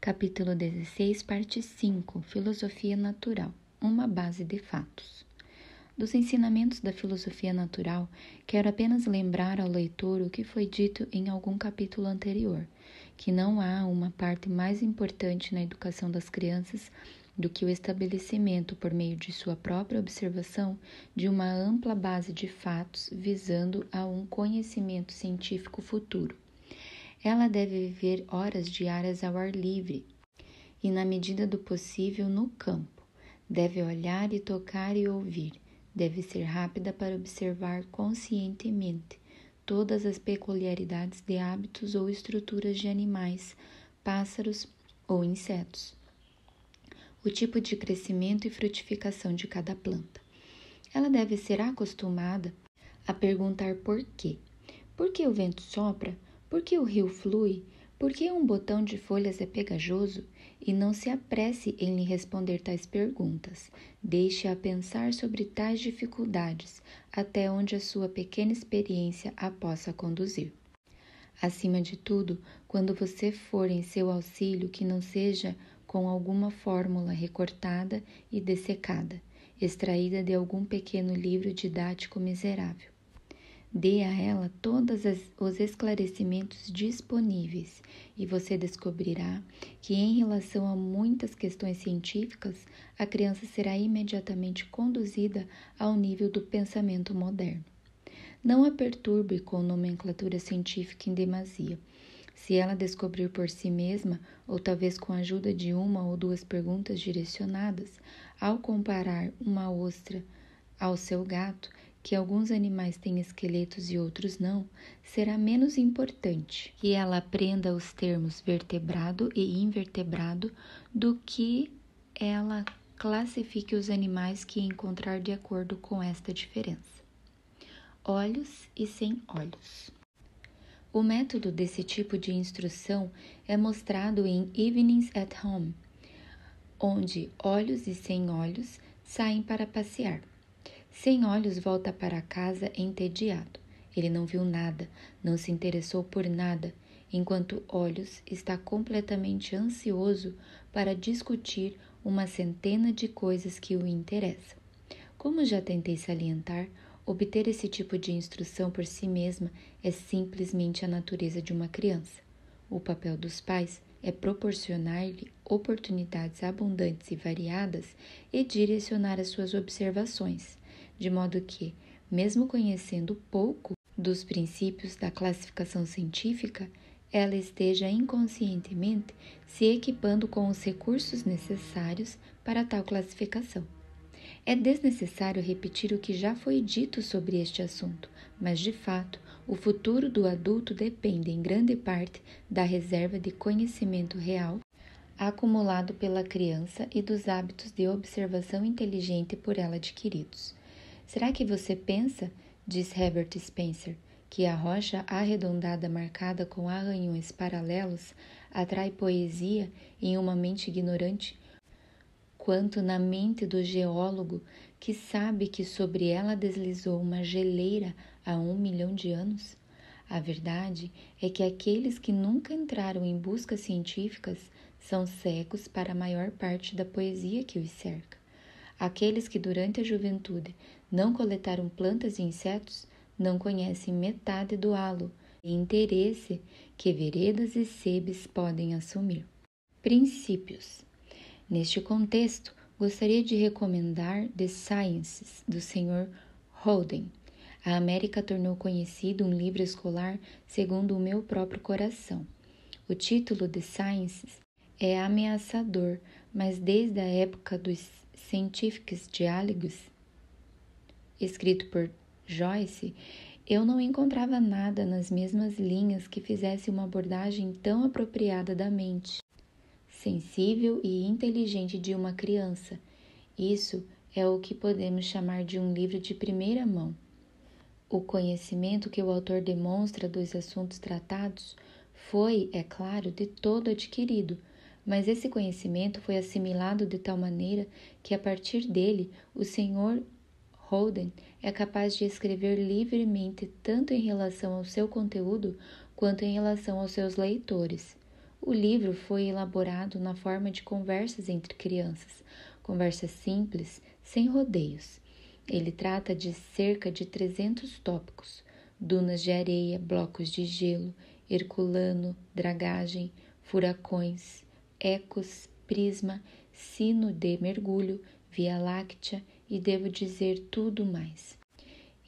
Capítulo 16, parte 5, Filosofia Natural, uma base de fatos. Dos ensinamentos da filosofia natural, quero apenas lembrar ao leitor o que foi dito em algum capítulo anterior, que não há uma parte mais importante na educação das crianças do que o estabelecimento, por meio de sua própria observação, de uma ampla base de fatos visando a um conhecimento científico futuro. Ela deve viver horas diárias ao ar livre e, na medida do possível, no campo. Deve olhar e tocar e ouvir. Deve ser rápida para observar conscientemente todas as peculiaridades de hábitos ou estruturas de animais, pássaros ou insetos, o tipo de crescimento e frutificação de cada planta. Ela deve ser acostumada a perguntar por quê. Por que o vento sopra? Por que o rio flui? Por que um botão de folhas é pegajoso? E não se apresse em lhe responder tais perguntas. Deixe-a pensar sobre tais dificuldades, até onde a sua pequena experiência a possa conduzir. Acima de tudo, quando você for em seu auxílio, que não seja com alguma fórmula recortada e dessecada, extraída de algum pequeno livro didático miserável. Dê a ela todos os esclarecimentos disponíveis e você descobrirá que, em relação a muitas questões científicas, a criança será imediatamente conduzida ao nível do pensamento moderno. Não a perturbe com nomenclatura científica em demasia. Se ela descobrir por si mesma, ou talvez com a ajuda de uma ou duas perguntas direcionadas, ao comparar uma ostra ao seu gato, que alguns animais têm esqueletos e outros não, será menos importante que ela aprenda os termos vertebrado e invertebrado do que ela classifique os animais que encontrar de acordo com esta diferença. Olhos e sem olhos. O método desse tipo de instrução é mostrado em Evenings at Home, onde olhos e sem olhos saem para passear. Sem olhos volta para casa entediado. Ele não viu nada, não se interessou por nada, enquanto Olhos está completamente ansioso para discutir uma centena de coisas que o interessam. Como já tentei salientar, obter esse tipo de instrução por si mesma é simplesmente a natureza de uma criança. O papel dos pais é proporcionar-lhe oportunidades abundantes e variadas e direcionar as suas observações, de modo que, mesmo conhecendo pouco dos princípios da classificação científica, ela esteja inconscientemente se equipando com os recursos necessários para tal classificação. É desnecessário repetir o que já foi dito sobre este assunto, mas, de fato, o futuro do adulto depende em grande parte da reserva de conhecimento real acumulado pela criança e dos hábitos de observação inteligente por ela adquiridos. Será que você pensa, diz Herbert Spencer, que a rocha arredondada marcada com arranhões paralelos atrai poesia em uma mente ignorante, quanto na mente do geólogo que sabe que sobre ela deslizou uma geleira há 1 milhão de anos? A verdade é que aqueles que nunca entraram em buscas científicas são cegos para a maior parte da poesia que os cerca. Aqueles que durante a juventude não coletaram plantas e insetos não conhecem metade do halo e interesse que veredas e sebes podem assumir. Princípios. Neste contexto, gostaria de recomendar The Sciences, do Sr. Holden. A América tornou conhecido um livro escolar segundo o meu próprio coração. O título The Sciences é ameaçador, mas desde a época dos Cientifics Dialogues, escrito por Joyce, eu não encontrava nada nas mesmas linhas que fizesse uma abordagem tão apropriada da mente sensível e inteligente de uma criança. Isso é o que podemos chamar de um livro de primeira mão. O conhecimento que o autor demonstra dos assuntos tratados foi, é claro, de todo adquirido, mas esse conhecimento foi assimilado de tal maneira que, a partir dele, o Sr. Holden é capaz de escrever livremente tanto em relação ao seu conteúdo quanto em relação aos seus leitores. O livro foi elaborado na forma de conversas entre crianças, conversas simples, sem rodeios. Ele trata de cerca de 300 tópicos: dunas de areia, blocos de gelo, Herculano, dragagem, furacões, ecos, prisma, sino de mergulho, Via Láctea e devo dizer tudo mais.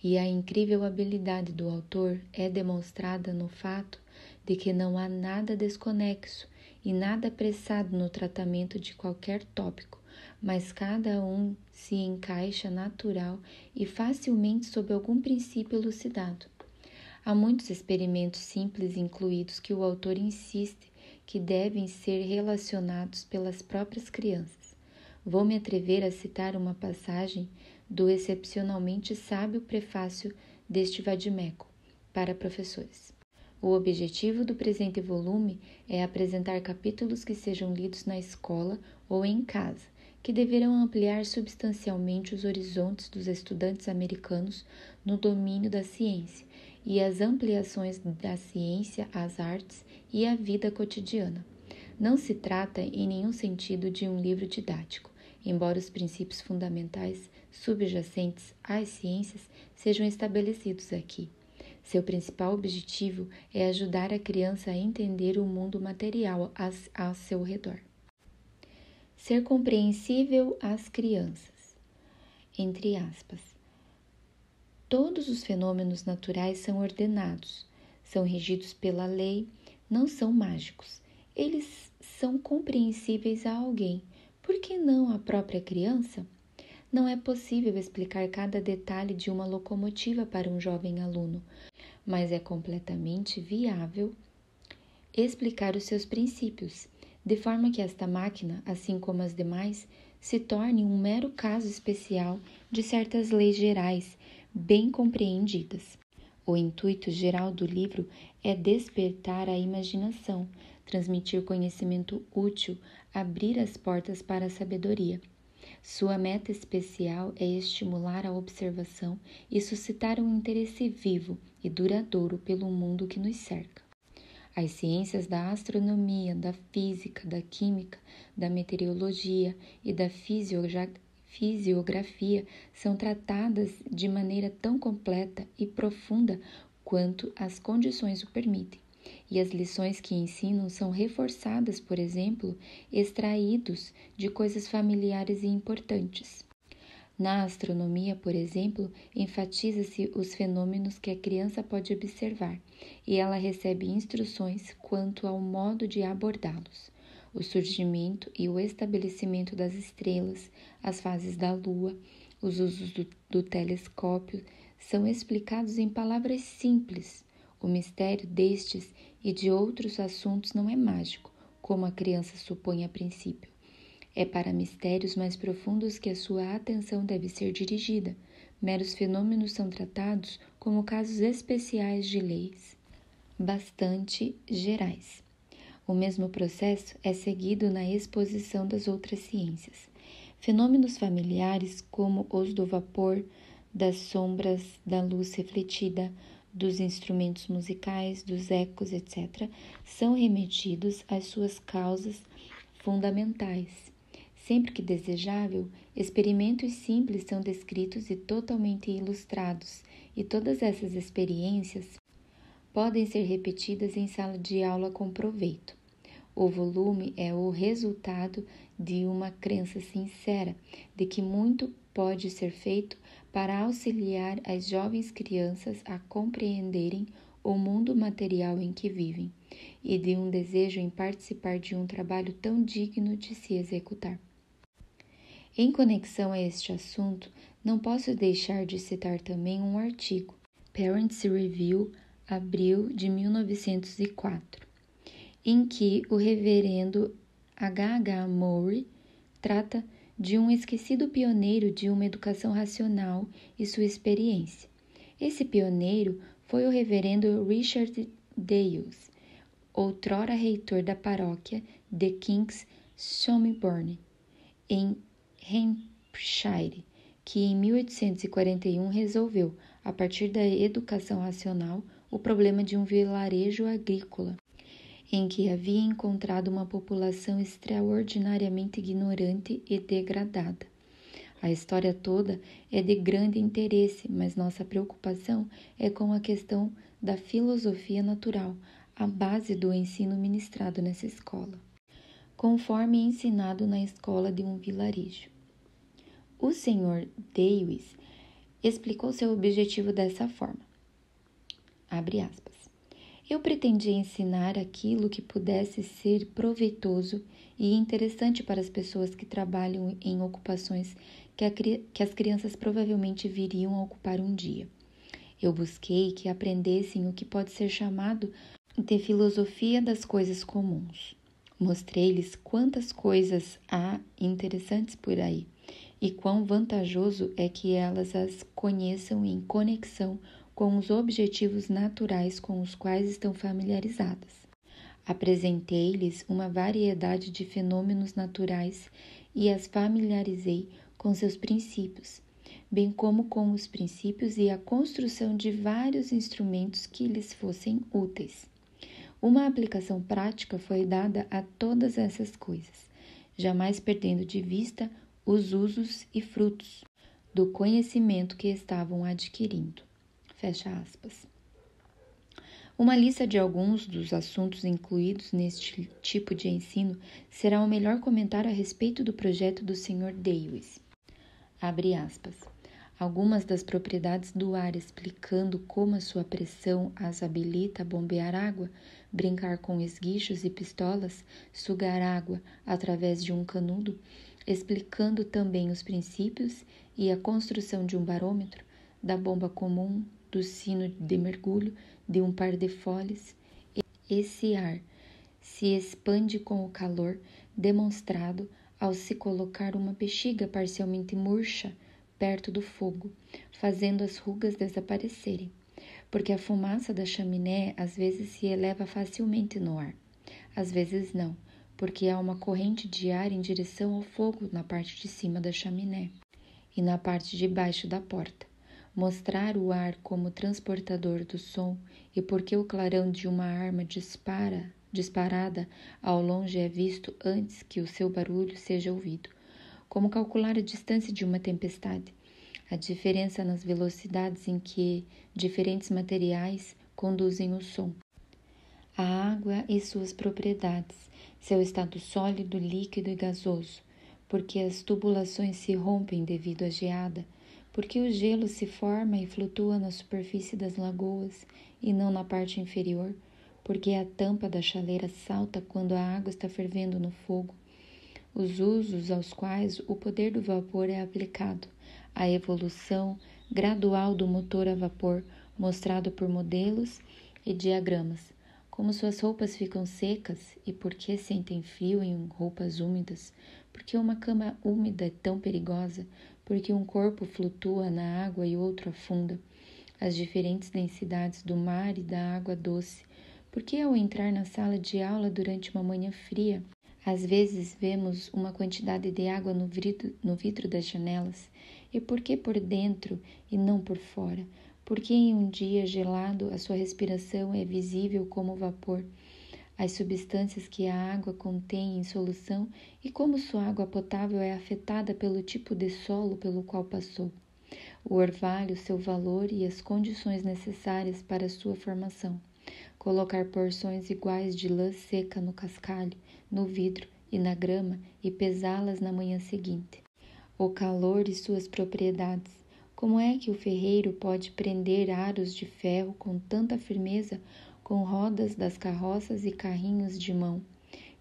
E a incrível habilidade do autor é demonstrada no fato de que não há nada desconexo e nada apressado no tratamento de qualquer tópico, mas cada um se encaixa natural e facilmente sob algum princípio elucidado. Há muitos experimentos simples incluídos que o autor insiste que devem ser relacionados pelas próprias crianças. Vou me atrever a citar uma passagem do excepcionalmente sábio prefácio deste vadimeco para professores. O objetivo do presente volume é apresentar capítulos que sejam lidos na escola ou em casa, que deverão ampliar substancialmente os horizontes dos estudantes americanos no domínio da ciência e as ampliações da ciência às artes e à vida cotidiana. Não se trata em nenhum sentido de um livro didático, embora os princípios fundamentais subjacentes às ciências sejam estabelecidos aqui. Seu principal objetivo é ajudar a criança a entender o mundo material ao seu redor. Ser compreensível às crianças. Entre aspas. Todos os fenômenos naturais são ordenados, são regidos pela lei, não são mágicos. Eles são compreensíveis a alguém. Por que não à própria criança? Não é possível explicar cada detalhe de uma locomotiva para um jovem aluno, mas é completamente viável explicar os seus princípios, de forma que esta máquina, assim como as demais, se torne um mero caso especial de certas leis gerais, bem compreendidas. O intuito geral do livro é despertar a imaginação, transmitir conhecimento útil, abrir as portas para a sabedoria. Sua meta especial é estimular a observação e suscitar um interesse vivo e duradouro pelo mundo que nos cerca. As ciências da astronomia, da física, da química, da meteorologia e da fisiografia são tratadas de maneira tão completa e profunda quanto as condições o permitem. E as lições que ensinam são reforçadas, por exemplo, extraídos de coisas familiares e importantes. Na astronomia, por exemplo, enfatiza-se os fenômenos que a criança pode observar e ela recebe instruções quanto ao modo de abordá-los. O surgimento e o estabelecimento das estrelas, as fases da Lua, os usos do telescópio são explicados em palavras simples. O mistério destes e de outros assuntos não é mágico, como a criança supõe a princípio. É para mistérios mais profundos que a sua atenção deve ser dirigida. Meros fenômenos são tratados como casos especiais de leis bastante gerais. O mesmo processo é seguido na exposição das outras ciências. Fenômenos familiares, como os do vapor, das sombras, da luz refletida, dos instrumentos musicais, dos ecos, etc., são remetidos às suas causas fundamentais. Sempre que desejável, experimentos simples são descritos e totalmente ilustrados, e todas essas experiências podem ser repetidas em sala de aula com proveito. O volume é o resultado de uma crença sincera de que muito pode ser feito para auxiliar as jovens crianças a compreenderem o mundo material em que vivem e de um desejo em participar de um trabalho tão digno de se executar. Em conexão a este assunto, não posso deixar de citar também um artigo, Parents Review, abril de 1904, em que o reverendo H.H. Murray trata de um esquecido pioneiro de uma educação racional e sua experiência. Esse pioneiro foi o reverendo Richard Dales, outrora reitor da paróquia de King's Shomborne, em Hampshire, que em 1841 resolveu, a partir da educação racional, o problema de um vilarejo agrícola. em que havia encontrado uma população extraordinariamente ignorante e degradada. A história toda é de grande interesse, mas nossa preocupação é com a questão da filosofia natural, a base do ensino ministrado nessa escola, conforme ensinado na escola de um vilarejo. O Sr. Dewis explicou seu objetivo dessa forma. Abre aspas. Eu pretendia ensinar aquilo que pudesse ser proveitoso e interessante para as pessoas que trabalham em ocupações que as crianças provavelmente viriam a ocupar um dia. Eu busquei que aprendessem o que pode ser chamado de filosofia das coisas comuns. Mostrei-lhes quantas coisas há interessantes por aí e quão vantajoso é que elas as conheçam em conexão com os objetivos naturais com os quais estão familiarizadas. Apresentei-lhes uma variedade de fenômenos naturais e as familiarizei com seus princípios, bem como com os princípios e a construção de vários instrumentos que lhes fossem úteis. Uma aplicação prática foi dada a todas essas coisas, jamais perdendo de vista os usos e frutos do conhecimento que estavam adquirindo. Fecha aspas. Uma lista de alguns dos assuntos incluídos neste tipo de ensino será o melhor comentário a respeito do projeto do Sr. Dewis. Abre aspas. Algumas das propriedades do ar explicando como a sua pressão as habilita a bombear água, brincar com esguichos e pistolas, sugar água através de um canudo, explicando também os princípios e a construção de um barômetro, da bomba comum, do sino de mergulho, de um par de foles. Esse ar se expande com o calor demonstrado ao se colocar uma bexiga parcialmente murcha perto do fogo, fazendo as rugas desaparecerem, porque a fumaça da chaminé às vezes se eleva facilmente no ar, às vezes não, porque há uma corrente de ar em direção ao fogo na parte de cima da chaminé e na parte de baixo da porta. Mostrar o ar como transportador do som e porque o clarão de uma arma disparada ao longe é visto antes que o seu barulho seja ouvido. Como calcular a distância de uma tempestade, a diferença nas velocidades em que diferentes materiais conduzem o som, a água e suas propriedades, seu estado sólido, líquido e gasoso, porque as tubulações se rompem devido à geada, porque o gelo se forma e flutua na superfície das lagoas e não na parte inferior, porque a tampa da chaleira salta quando a água está fervendo no fogo, os usos aos quais o poder do vapor é aplicado, a evolução gradual do motor a vapor mostrado por modelos e diagramas, como suas roupas ficam secas e por que sentem frio em roupas úmidas, porque uma cama úmida é tão perigosa, porque um corpo flutua na água e outro afunda, as diferentes densidades do mar e da água doce, porque ao entrar na sala de aula durante uma manhã fria, às vezes vemos uma quantidade de água no vidro das janelas, e porque por dentro e não por fora, porque em um dia gelado a sua respiração é visível como vapor, as substâncias que a água contém em solução e como sua água potável é afetada pelo tipo de solo pelo qual passou, o orvalho, seu valor e as condições necessárias para sua formação, colocar porções iguais de lã seca no cascalho, no vidro e na grama e pesá-las na manhã seguinte, o calor e suas propriedades. Como é que o ferreiro pode prender aros de ferro com tanta firmeza com rodas das carroças e carrinhos de mão?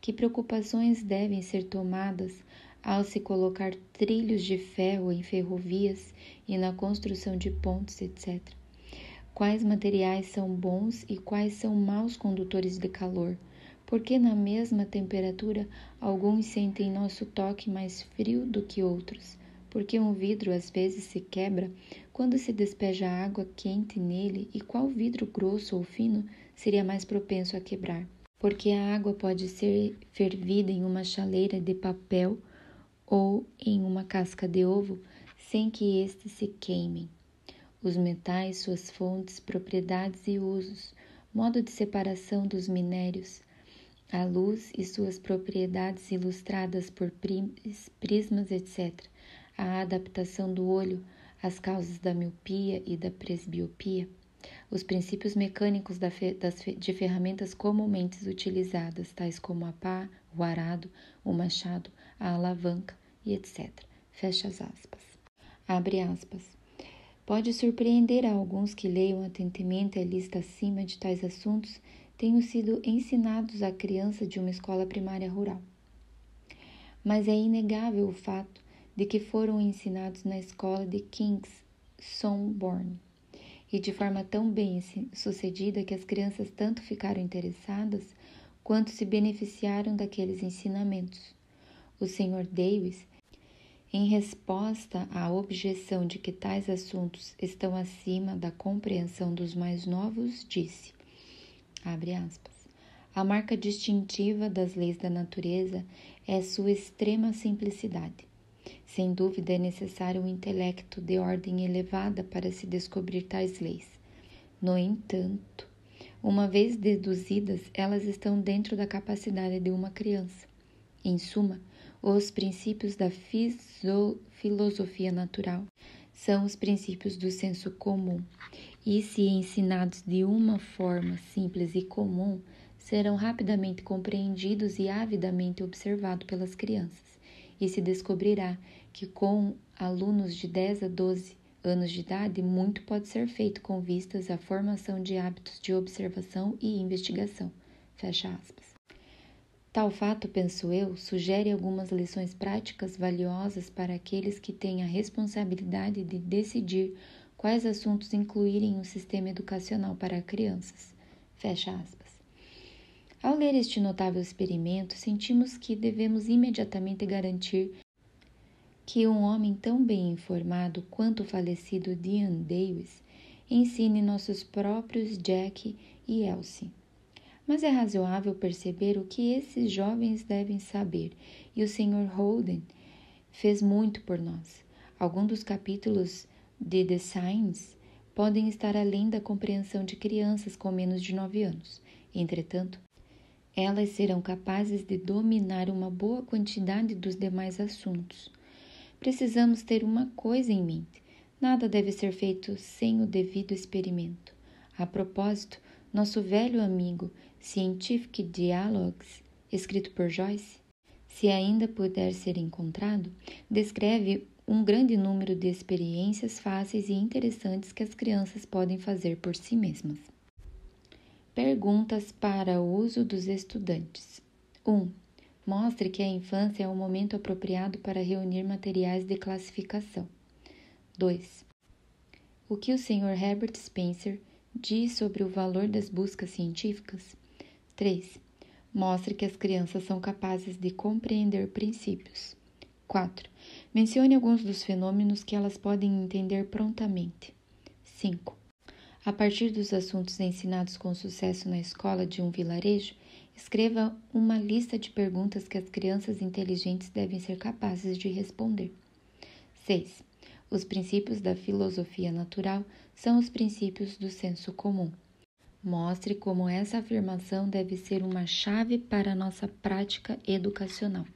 Que preocupações devem ser tomadas ao se colocar trilhos de ferro em ferrovias e na construção de pontes, etc. Quais materiais são bons e quais são maus condutores de calor? Porque na mesma temperatura alguns sentem nosso toque mais frio do que outros? Porque um vidro às vezes se quebra quando se despeja água quente nele e qual vidro grosso ou fino seria mais propenso a quebrar? Porque a água pode ser fervida em uma chaleira de papel ou em uma casca de ovo sem que estes se queimem. Os metais, suas fontes, propriedades e usos, modo de separação dos minérios, A luz e suas propriedades ilustradas por prismas, etc. A adaptação do olho às causas da miopia e da presbiopia. Os princípios mecânicos de ferramentas comumente utilizadas, tais como a pá, o arado, o machado, a alavanca e etc. Fecha as aspas. Abre aspas. Pode surpreender a alguns que leiam atentamente a lista acima de tais assuntos tenham sido ensinados à criança de uma escola primária rural. Mas é inegável o fato de que foram ensinados na escola de Kingsonborne, e de forma tão bem sucedida que as crianças tanto ficaram interessadas quanto se beneficiaram daqueles ensinamentos. O Sr. Davis, em resposta à objeção de que tais assuntos estão acima da compreensão dos mais novos, disse, abre aspas, a marca distintiva das leis da natureza é sua extrema simplicidade. Sem dúvida é necessário um intelecto de ordem elevada para se descobrir tais leis. No entanto, uma vez deduzidas, elas estão dentro da capacidade de uma criança. Em suma, os princípios da filosofia natural são os princípios do senso comum, e se ensinados de uma forma simples e comum, serão rapidamente compreendidos e avidamente observados pelas crianças, e se descobrirá que com alunos de 10 a 12 anos de idade, muito pode ser feito com vistas à formação de hábitos de observação e investigação. Fecha aspas. Tal fato, penso eu, sugere algumas lições práticas valiosas para aqueles que têm a responsabilidade de decidir quais assuntos incluírem no sistema educacional para crianças. Fecha aspas. Ao ler este notável experimento, sentimos que devemos imediatamente garantir que um homem tão bem informado quanto o falecido Dean Davis ensine nossos próprios Jack e Elsie. Mas é razoável perceber o que esses jovens devem saber, e o Sr. Holden fez muito por nós. Alguns dos capítulos de The Signs podem estar além da compreensão de crianças com menos de 9 anos. Entretanto, elas serão capazes de dominar uma boa quantidade dos demais assuntos. Precisamos ter uma coisa em mente. Nada deve ser feito sem o devido experimento. A propósito, nosso velho amigo Scientific Dialogues, escrito por Joyce, se ainda puder ser encontrado, descreve um grande número de experiências fáceis e interessantes que as crianças podem fazer por si mesmas. Perguntas para o uso dos estudantes. 1. Mostre que a infância é o momento apropriado para reunir materiais de classificação. 2. O que o Sr. Herbert Spencer diz sobre o valor das buscas científicas? 3. Mostre que as crianças são capazes de compreender princípios. 4. Mencione alguns dos fenômenos que elas podem entender prontamente. 5. A partir dos assuntos ensinados com sucesso na escola de um vilarejo, escreva uma lista de perguntas que as crianças inteligentes devem ser capazes de responder. 6. Os princípios da filosofia natural são os princípios do senso comum. Mostre como essa afirmação deve ser uma chave para a nossa prática educacional.